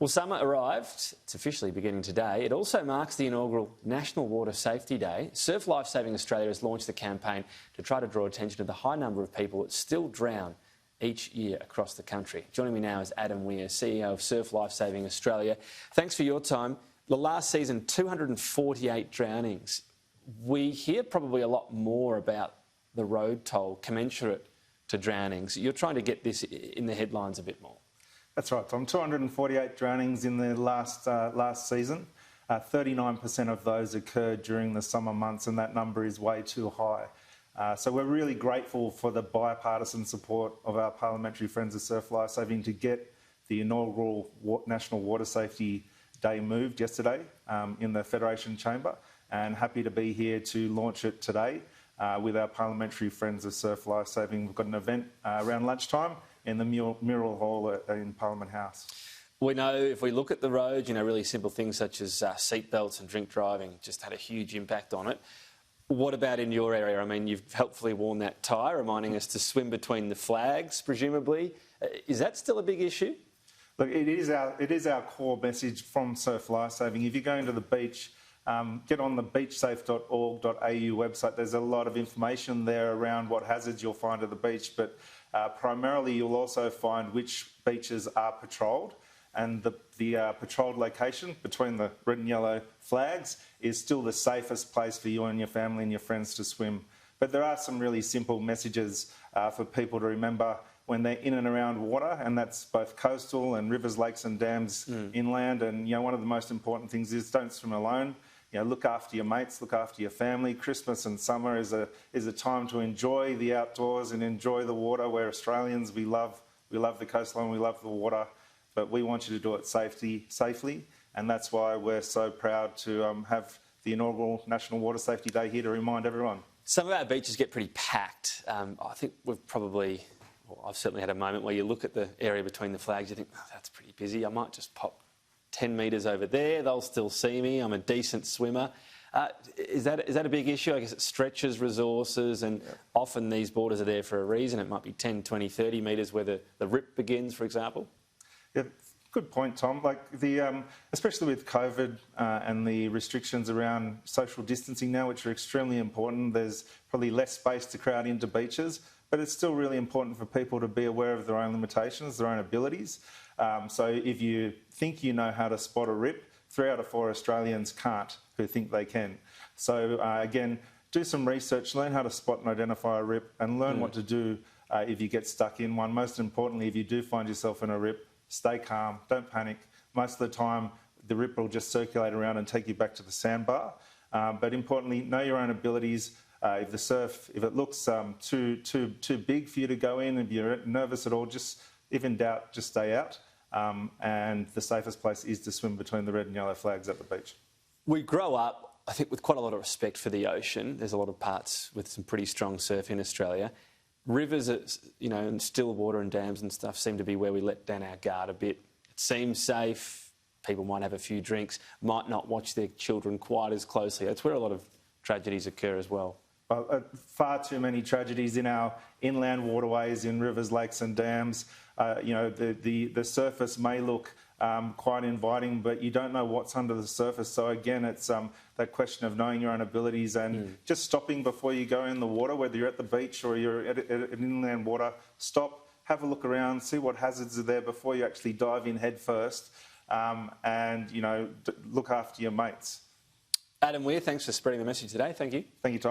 Well, summer arrived. It's officially beginning today. It also marks the inaugural National Water Safety Day. Surf Life Saving Australia has launched the campaign to try to draw attention to the high number of people that still drown each year across the country. Joining me now is Adam Weir, CEO of Surf Life Saving Australia. Thanks for your time. The last season, 248 drownings. We hear probably a lot more about the road toll commensurate to drownings. You're trying to get this in the headlines a bit more. That's right, Tom. 248 drownings in the last season. 39% of those occurred during the summer months, and that number is way too high. So we're really grateful for the bipartisan support of our parliamentary friends of Surf Life Saving to get the inaugural National Water Safety Day moved yesterday in the Federation Chamber, and happy to be here to launch it today with our parliamentary friends of Surf Life Saving. We've got an event around lunchtime in the Mural Hall in Parliament House. We know if we look at the roads, really simple things such as seatbelts and drink driving just had a huge impact on it. What about in your area? I mean, you've helpfully worn that tie, reminding us to swim between the flags, presumably. Is that still a big issue? Look, it is our core message from Surf Life Saving. If you're going to the beach, get on the beachsafe.org.au website. There's a lot of information there around what hazards you'll find at the beach, but primarily you'll also find which beaches are patrolled, and the patrolled location between the red and yellow flags is still the safest place for you and your family and your friends to swim. But there are some really simple messages for people to remember when they're in and around water, and that's both coastal and rivers, lakes and dams inland. And one of the most important things is don't swim alone. Look after your mates, look after your family. Christmas and summer is a time to enjoy the outdoors and enjoy the water. We're Australians, we love the coastline, we love the water, but we want you to do it safely, and that's why we're so proud to have the inaugural National Water Safety Day here to remind everyone. Some of our beaches get pretty packed. I think I've certainly had a moment where you look at the area between the flags, you think, oh, that's pretty busy, I might just pop 10 metres over there, they'll still see me, I'm a decent swimmer. Is that a big issue? I guess it stretches resources, and often these borders are there for a reason. It might be 10, 20, 30 metres where the rip begins, for example. Yeah, good point, Tom. Especially with COVID and the restrictions around social distancing now, which are extremely important, there's probably less space to crowd into beaches, but it's still really important for people to be aware of their own limitations, their own abilities. So if you think you know how to spot a rip, 3 out of 4 Australians can't who think they can. So again, do some research, learn how to spot and identify a rip, and learn what to do if you get stuck in one. Most importantly, if you do find yourself in a rip, stay calm, don't panic. Most of the time, the rip will just circulate around and take you back to the sandbar. But importantly, know your own abilities. If it looks too big for you to go in, if you're nervous at all, if in doubt, just stay out. And the safest place is to swim between the red and yellow flags at the beach. We grow up, I think, with quite a lot of respect for the ocean. There's a lot of parts with some pretty strong surf in Australia. Rivers, and still water and dams and stuff seem to be where we let down our guard a bit. It seems safe. People might have a few drinks, might not watch their children quite as closely. That's where a lot of tragedies occur as well. Far too many tragedies in our inland waterways, in rivers, lakes and dams. The surface may look quite inviting, but you don't know what's under the surface. So again, it's that question of knowing your own abilities and just stopping before you go in the water, whether you're at the beach or you're at inland water. Stop, have a look around, see what hazards are there before you actually dive in head first, and look after your mates. Adam Weir, thanks for spreading the message today. Thank you. Thank you, Tom.